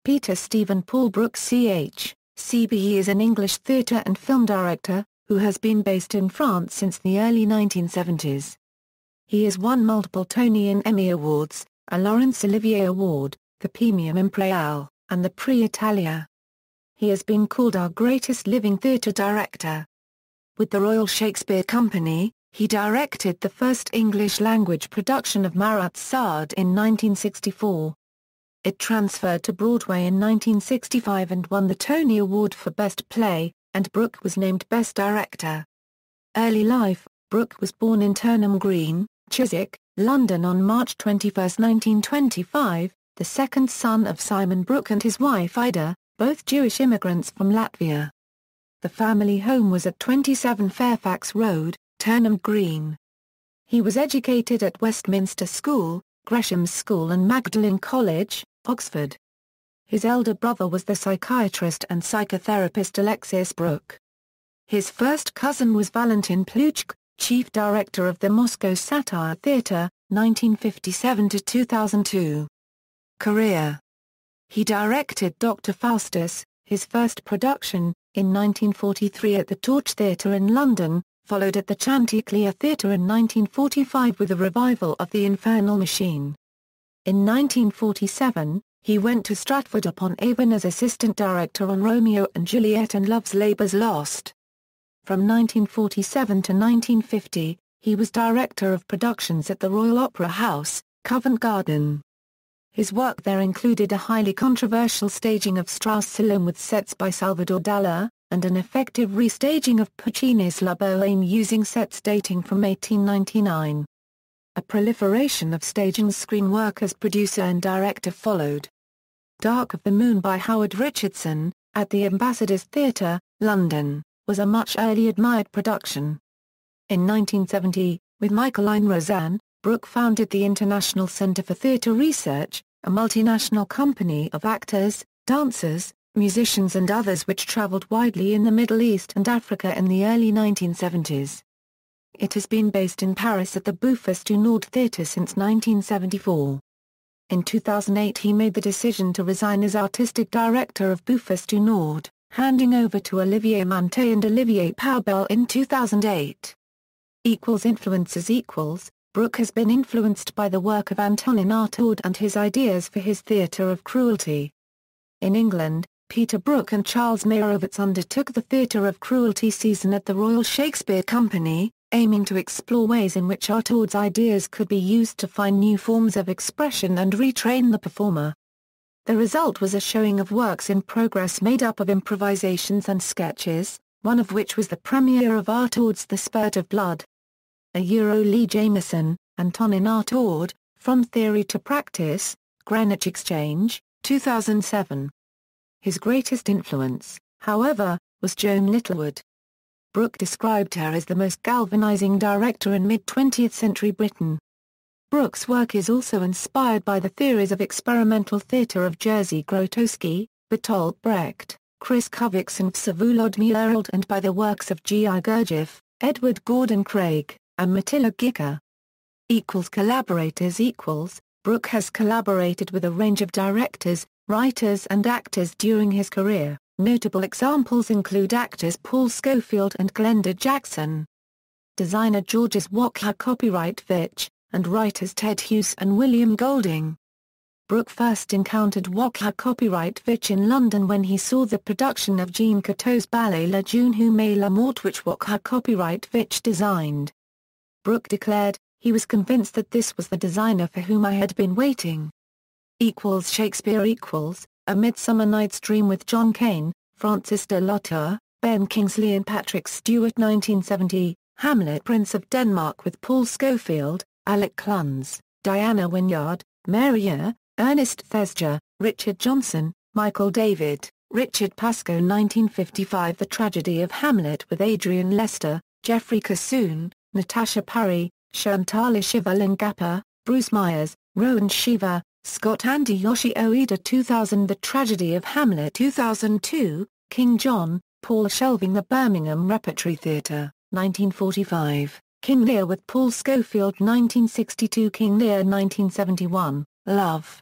Peter Stephen Paul Brook CH, CBE is an English theatre and film director, who has been based in France since the early 1970s. He has won multiple Tony and Emmy Awards, a Laurence Olivier Award, the Praemium Imperiale, and the Prix Italia. He has been called our greatest living theatre director. With the Royal Shakespeare Company, he directed the first English-language production of Marat's Sade in 1964. It transferred to Broadway in 1965 and won the Tony Award for Best Play, and Brook was named Best Director. Early life: Brook was born in Turnham Green, Chiswick, London on March 21, 1925, the second son of Simon Brook and his wife Ida, both Jewish immigrants from Latvia. The family home was at 27 Fairfax Road, Turnham Green. He was educated at Westminster School, Gresham's School and Magdalen College, Oxford. His elder brother was the psychiatrist and psychotherapist Alexis Brook. His first cousin was Valentin Plutchk, chief director of the Moscow Satire Theatre, 1957–2002. Career. He directed Dr. Faustus, his first production, in 1943 at the Torch Theatre in London, followed at the Chanticleer Theatre in 1945 with a revival of The Infernal Machine. In 1947, he went to Stratford-upon-Avon as assistant director on Romeo and Juliet and Love's Labour's Lost. From 1947 to 1950, he was director of productions at the Royal Opera House, Covent Garden. His work there included a highly controversial staging of Strauss' Salome with sets by Salvador Dalla, and an effective restaging of Puccini's La Bohème using sets dating from 1899. A proliferation of staging screen work as producer and director followed. Dark of the Moon by Howard Richardson, at the Ambassadors Theatre, London, was a much early admired production. In 1970, with Michaeline Rosanne, Brook founded the International Centre for Theatre Research, a multinational company of actors, dancers, musicians and others which travelled widely in the Middle East and Africa in the early 1970s. It has been based in Paris at the Bouffes du Nord Theatre since 1974. In 2008 he made the decision to resign as artistic director of Bouffes du Nord, handing over to Olivier Mantet and Olivier Poubel in 2008. Influences. Brook has been influenced by the work of Antonin Artaud and his ideas for his theatre of cruelty. In England, Peter Brook and Charles Meyerowitz undertook the Theatre of Cruelty season at the Royal Shakespeare Company, aiming to explore ways in which Artaud's ideas could be used to find new forms of expression and retrain the performer. The result was a showing of works in progress made up of improvisations and sketches, one of which was the premiere of Artaud's The Spurt of Blood. Lee Jamieson, Antonin Artaud, From Theory to Practice, Greenwich Exchange, 2007. His greatest influence, however, was Joan Littlewood. Brook described her as the most galvanizing director in mid-20th century Britain. Brook's work is also inspired by the theories of experimental theatre of Jerzy Grotowski, Bertolt Brecht, Chris Kovacs and Vsevolod Mierald, and by the works of G. I. Gurdjieff, Edward Gordon Craig, and Mattila Gicker. Collaborators. Brook has collaborated with a range of directors, writers and actors during his career. Notable examples include actors Paul Scofield and Glenda Jackson, designer Georges Wachler, copyright Vich, and writers Ted Hughes and William Golding. Brook first encountered Wachler, copyright Vich, in London when he saw the production of Jean Cocteau's ballet La Jeune Hume la Mort, which Wachler, copyright Vich, designed. Brook declared, he was convinced that this was the designer for whom I had been waiting. Shakespeare. A Midsummer Night's Dream with John Cain, Francis de Lauteur, Ben Kingsley and Patrick Stewart. 1970, Hamlet, Prince of Denmark with Paul Scofield, Alec Cluns, Diana Wynyard, Mary Eyre, Ernest Thesiger, Richard Johnson, Michael David, Richard Pascoe. 1955, The Tragedy of Hamlet with Adrian Lester, Geoffrey Cassoon, Natasha Parry, Shantala Shivalingappa, Bruce Myers, Rowan Shiva, Scott and Yoshio Ida. 2000, The Tragedy of Hamlet. 2002, King John, Paul Shelving, The Birmingham Repertory Theatre, 1945, King Lear with Paul Scofield. 1962, King Lear. 1971, Love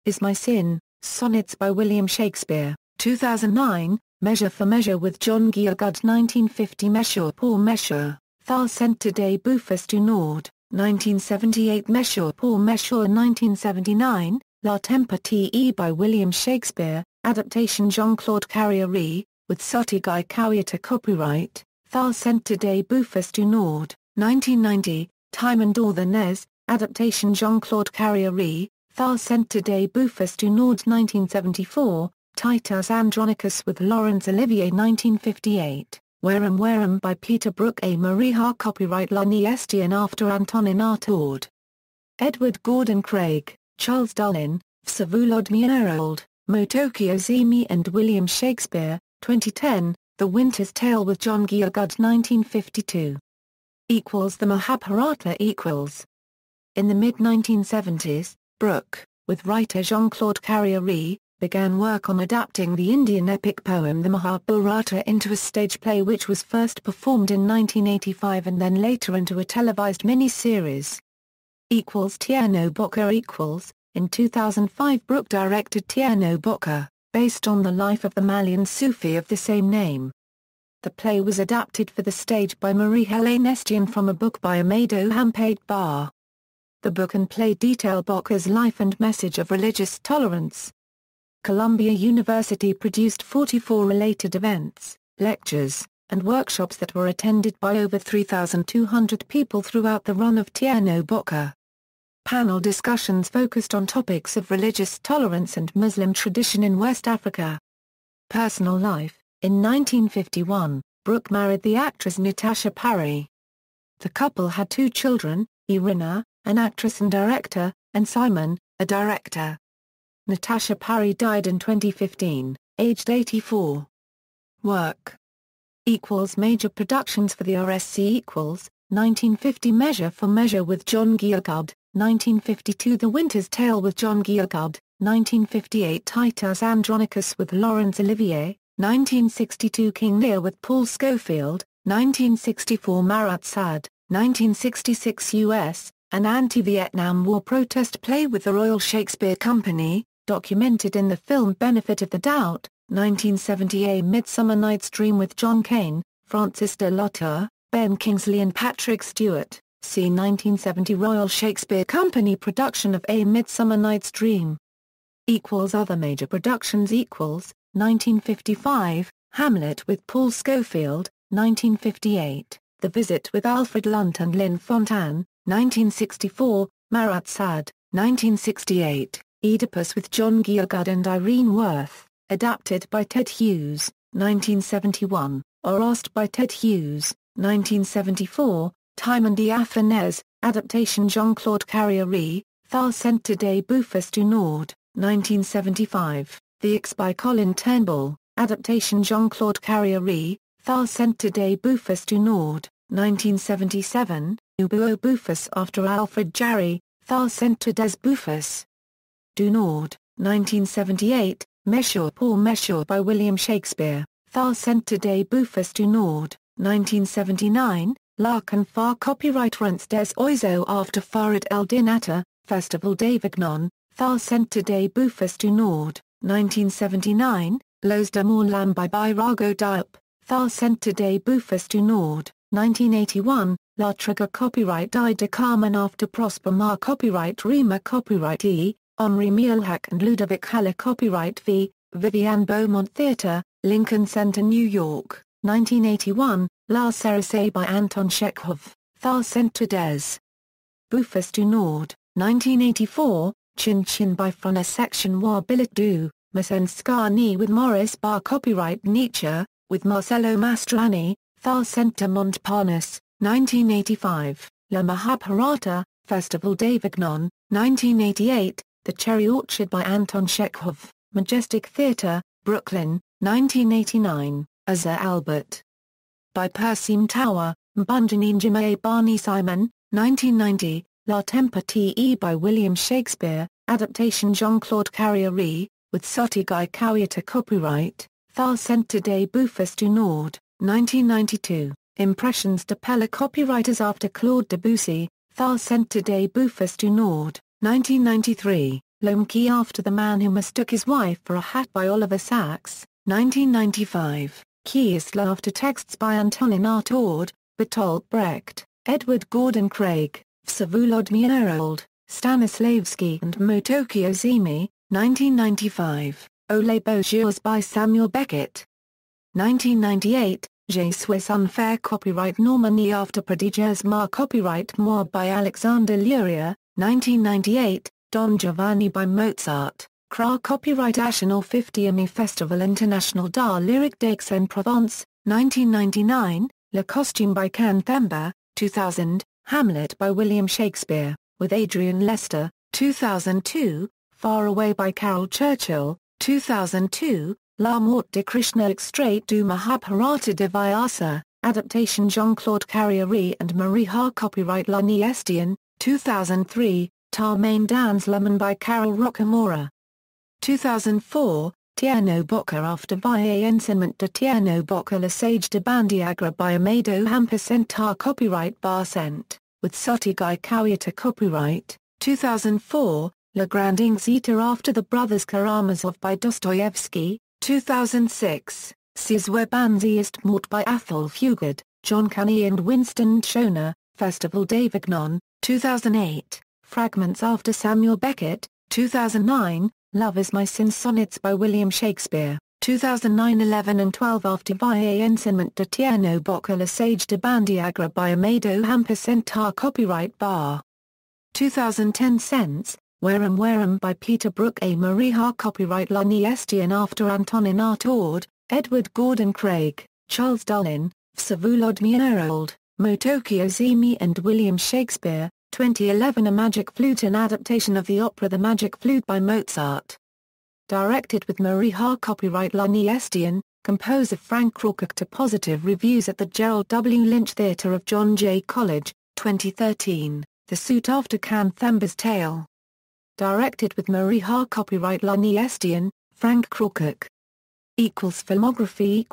Is My Sin, Sonnets by William Shakespeare, 2009, Measure for Measure with John Gielgud 1950 Mesure pour Mesure, Thal Centre des Bouffes du Nord, 1978 Mesure pour Mesure 1979, La Tempête by William Shakespeare, adaptation Jean-Claude Carrière, with Sotigai Cowiata copyright, Thal Centre des Bouffes du Nord, 1990, Time and All the Nez, adaptation Jean-Claude Carrière, Thal Centre des Bouffes du Nord 1974, Titus Andronicus with Laurence Olivier 1958, Wareham Wareham by Peter Brook A. Mariha copyright L'année Estienne after Antonin Artaud. Edward Gordon Craig, Charles Dullin, Vsevolod Motokyo Zemi and William Shakespeare, 2010, The Winter's Tale with John Gielgud 1952. The Mahabharata In the mid-1970s, Brook, with writer Jean-Claude Carrière, began work on adapting the Indian epic poem the Mahabharata into a stage play which was first performed in 1985 and then later into a televised mini-series. Tierno Bocca In 2005 Brook directed Tierno Bocca, based on the life of the Malian Sufi of the same name. The play was adapted for the stage by Marie-Hélène Estienne from a book by Amadou Hampade Bar. The book and play detail Bocca's life and message of religious tolerance. Columbia University produced 44 related events, lectures, and workshops that were attended by over 3,200 people throughout the run of Tierno Bocca. Panel discussions focused on topics of religious tolerance and Muslim tradition in West Africa. Personal life. In 1951, Brook married the actress Natasha Parry. The couple had 2 children, Irina, an actress and director, and Simon, a director. Natasha Parry died in 2015, aged 84. Work. Major productions for the RSC 1950 Measure for Measure with John Gielgud, 1952 The Winter's Tale with John Gielgud, 1958 Titus Andronicus with Laurence Olivier, 1962 King Lear with Paul Scofield, 1964 Marat Sade, 1966 U.S., an anti-Vietnam War protest play with the Royal Shakespeare Company, documented in the film Benefit of the Doubt, 1970 A Midsummer Night's Dream with John Cain, Francis de Lauteur, Ben Kingsley and Patrick Stewart, see 1970 Royal Shakespeare Company production of A Midsummer Night's Dream. Other major productions 1955, Hamlet with Paul Scofield, 1958, The Visit with Alfred Lunt and Lynn Fontanne, 1964, Marat Sade, 1968, Oedipus with John Gielgud and Irene Worth, adapted by Ted Hughes, 1971, Asked by Ted Hughes, 1974, Time and Athènes, adaptation Jean-Claude Carrière, Thal Centre des Bouffes du Nord, 1975, The X by Colin Turnbull, adaptation Jean-Claude Carrière, Thal Centre des Bouffes du Nord, 1977, Ubu Bouffes after Alfred Jarry, Thal Centre des Bouffes du Nord, 1978, Mesure pour Mesure by William Shakespeare, Thal Centre des Bouffes du Nord, 1979, Larkin Farr copyright Rents des Oiseaux after Farid El Dinata, Festival d'Avignon, Thal Centre des Bouffes du Nord, 1979, Los de Morlam by Birago Diop, Thal Centre des Bouffes du Nord, 1981, La Triga copyright Die de Carmen after Prosper Mar copyright Rima copyright E, Henri Mielhack and Ludovic Haller copyright V, Vivian Beaumont Theatre, Lincoln Center New York, 1981, La Cérésie by Anton Chekhov, Thal Centre des Bouffes du Nord, 1984, Chin Chin by Frona Section Wa Billet du, Masenskani with Maurice Barr copyright Nietzsche, with Marcello Mastroianni, Thal Centre Montparnasse, 1985, La Mahabharata, Festival d'Avignon, 1988, The Cherry Orchard by Anton Chekhov, Majestic Theatre, Brooklyn, 1989, Azza Albert. By Persim Tower, Mbunjanin Jimae Barney Simon, 1990, La Tempête by William Shakespeare, adaptation Jean-Claude Carrière, with Sotigai Cowiata copyright, Thal Centre des Bouffes du Nord, 1992, Impressions de Pella copywriters after Claude Debussy, Thal Centre des Bouffes du Nord, 1993, Loam Key after the Man Who Mistook His Wife for a Hat by Oliver Sacks, 1995. Key Isla after texts by Antonin Artaud, Bertolt Brecht, Edward Gordon Craig, Vsevolodymyr, Stanislavski and Motoki Ozimi, 1995. Ole Beaux-Jours by Samuel Beckett. 1998. Je suis unfair copyright Normandie after Prodigieusement copyright Moi by Alexander Luria, 1998. Don Giovanni by Mozart, Cra copyright Ashenor 50ème Festival International d'Art Lyrique d'Aix-en-Provence, 1999. Le Costume by Ken Themba, 2000. Hamlet by William Shakespeare, with Adrian Lester, 2002. Far Away by Carol Churchill, 2002. La Mort de Krishna Extrait du Mahabharata de Vyasa, adaptation Jean-Claude Carrière and Marie Ha copyright Lani Estienne, 2003. Tarmain Dans Lemon by Carol Rocamora. 2004. Tierno Bocca after Vie Enseignement de Tierno Bocca Le Sage de Bandiagra by Amado Hampicent copyright Barcent, with Sotigai Kowiata copyright, 2004. Le Grand Inquisitor after the Brothers Karamazov by Dostoevsky, 2006. Sizwe Banzi ist Mort by Athol Fugard, John Canny and Winston Schoner, Festival d'Avignon, 2008. Fragments after Samuel Beckett, 2009. Love Is My Sin Sonnets by William Shakespeare, 2009. 11 and 12 after Vie Enseignement de Tierno Bocca Le Sage de Bandiagra by Amado Hampicent copyright Bar. 2010. Sense, Wareham by Peter Brook A. Marie Ha copyright Lani Estienne after Antonin Artaud, Edward Gordon Craig, Charles Dullin, Vsevolodymyr, Motoki Ozimi and William Shakespeare, 2011. A Magic Flute, an adaptation of the opera The Magic Flute by Mozart. Directed with Marie Ha copyright Lani Estienne, composer Frank Crooked to positive reviews at the Gerald W. Lynch Theatre of John Jay College, 2013. The Suit after Can Themba's Tale. Directed with Marie Ha copyright Lani Estienne, Frank Crooked. Filmography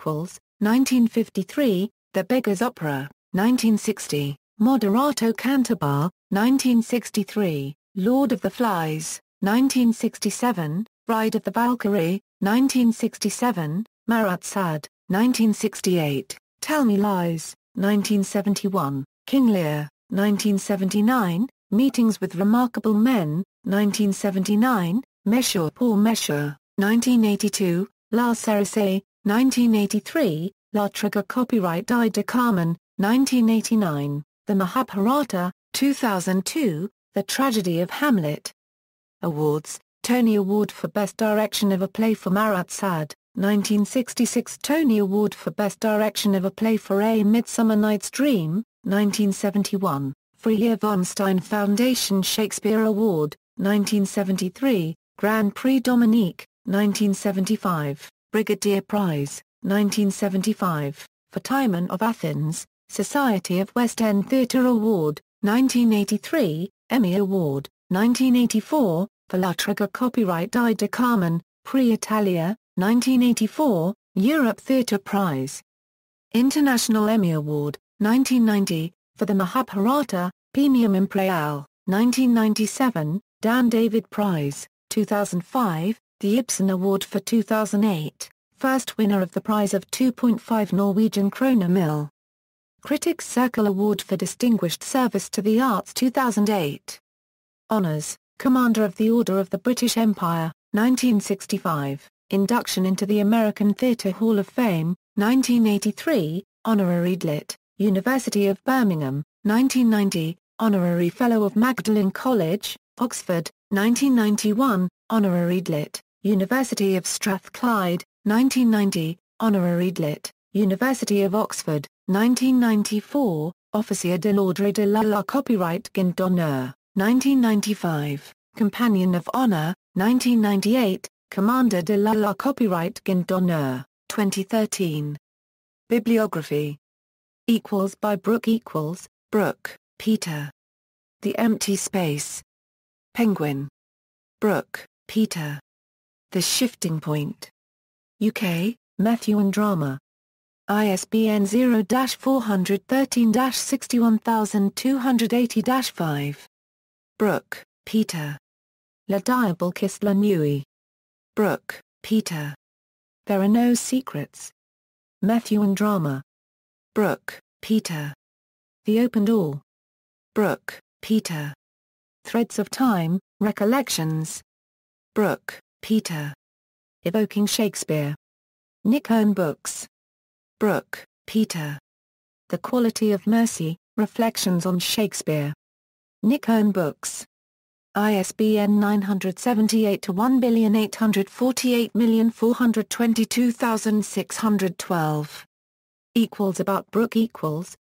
1953, The Beggar's Opera, 1960, Moderato Cantabar, 1963, Lord of the Flies, 1967, Bride of the Valkyrie, 1967, Marat Sade, 1968, Tell Me Lies, 1971, King Lear, 1979, Meetings with Remarkable Men, 1979, Monsieur pour Monsieur, 1982, La Cérésie, 1983, La Trigger copyright Di de Carmen, 1989, The Mahabharata, 2002, The Tragedy of Hamlet. Awards: Tony Award for Best Direction of a Play for Marat Sade, 1966. Tony Award for Best Direction of a Play for A Midsummer Night's Dream, 1971. Freya von Stein Foundation Shakespeare Award, 1973. Grand Prix Dominique, 1975. Brigadier Prize, 1975. For Timon of Athens, Society of West End Theatre Award, 1983. Emmy Award, 1984. For La Trigger copyright Di de Carmen, Prix Italia, 1984. Europe Theatre Prize. International Emmy Award, 1990. For the Mahabharata, Praemium Imperiale, 1997. Dan David Prize, 2005. The Ibsen Award for 2008. First winner of the prize of 2.5 Norwegian kroner mil. Critics' Circle Award for Distinguished Service to the Arts 2008. Honours: Commander of the Order of the British Empire, 1965. Induction into the American Theatre Hall of Fame, 1983. Honorary D.Litt., University of Birmingham, 1990. Honorary Fellow of Magdalen College, Oxford, 1991. Honorary D.Litt., University of Strathclyde, 1990. Honorary D.Litt., University of Oxford, 1994. Officier de l'Ordre de la copyright Guin d'honneur, 1995. Companion of Honor, 1998. Commander de la copyright Guin d'honneur, 2013. Bibliography by Brook Brook, Peter. The Empty Space. Penguin. Brook, Peter. The Shifting Point. UK, Methuen Drama. ISBN 0-413-61280-5. Brook, Peter. Le Diable Kissed la Nuit. Brook, Peter. There Are No Secrets. Methuen Drama. Brook, Peter. The Open Door. Brook, Peter. Threads of Time, Recollections. Brook, Peter. Evoking Shakespeare. Nick Hone Books. Brook, Peter. The Quality of Mercy, Reflections on Shakespeare. Nick Hone Books. ISBN 978-1,848,422,612. About Brook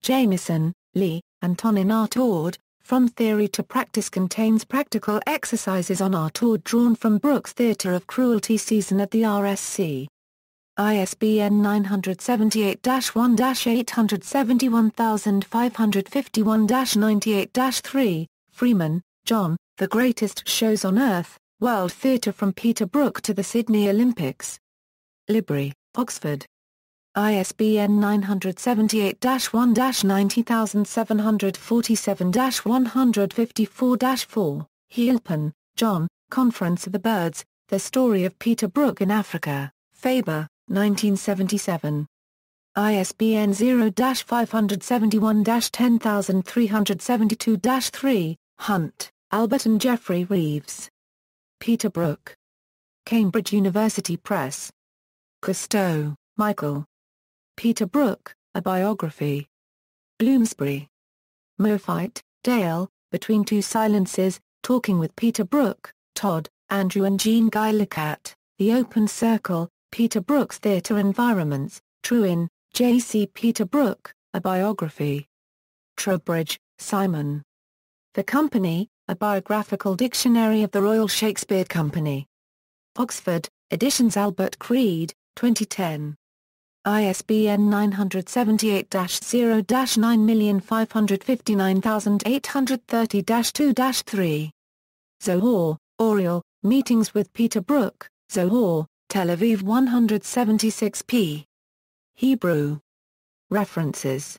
Jamieson, Lee, and Tony Art Award, From Theory to Practice contains practical exercises on art award drawn from Brook's Theatre of Cruelty season at the RSC. ISBN 978-1-871,551-98-3, Freeman, John, The Greatest Shows on Earth, World Theatre from Peter Brook to the Sydney Olympics. Library, Oxford. ISBN 978-1-90747-154-4, Heilpern, John, Conference of the Birds, The Story of Peter Brook in Africa, Faber, 1977. ISBN 0-571-10372-3, Hunt, Albert and Geoffrey Reeves. Peter Brook. Cambridge University Press. Cousteau, Michael. Peter Brook, A Biography. Bloomsbury. Moffat, Dale, Between Two Silences, Talking with Peter Brook, Todd, Andrew and Jean Guy Lecat, The Open Circle, Peter Brook's Theatre Environments, Trewin, J.C. Peter Brook, A Biography. Trowbridge, Simon. The Company, A Biographical Dictionary of the Royal Shakespeare Company. Oxford, Editions Albert Creed, 2010. ISBN 978-0-9559830-2-3. Zohar, Oriel, Meetings with Peter Brook, Zohar, Tel Aviv 176p. Hebrew. References.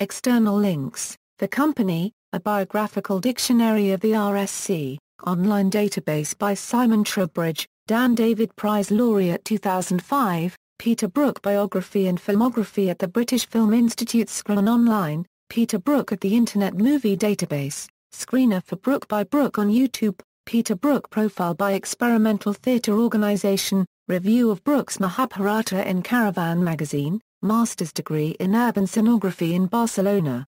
External links, The Company, A Biographical Dictionary of the RSC, online database by Simon Trowbridge, Dan David Prize Laureate 2005, Peter Brook Biography and Filmography at the British Film Institute. Screen online, Peter Brook at the Internet Movie Database, Screener for Brook by Brook on YouTube, Peter Brook Profile by Experimental Theatre Organisation, Review of Brook's Mahabharata in Caravan Magazine, Master's Degree in Urban Scenography in Barcelona.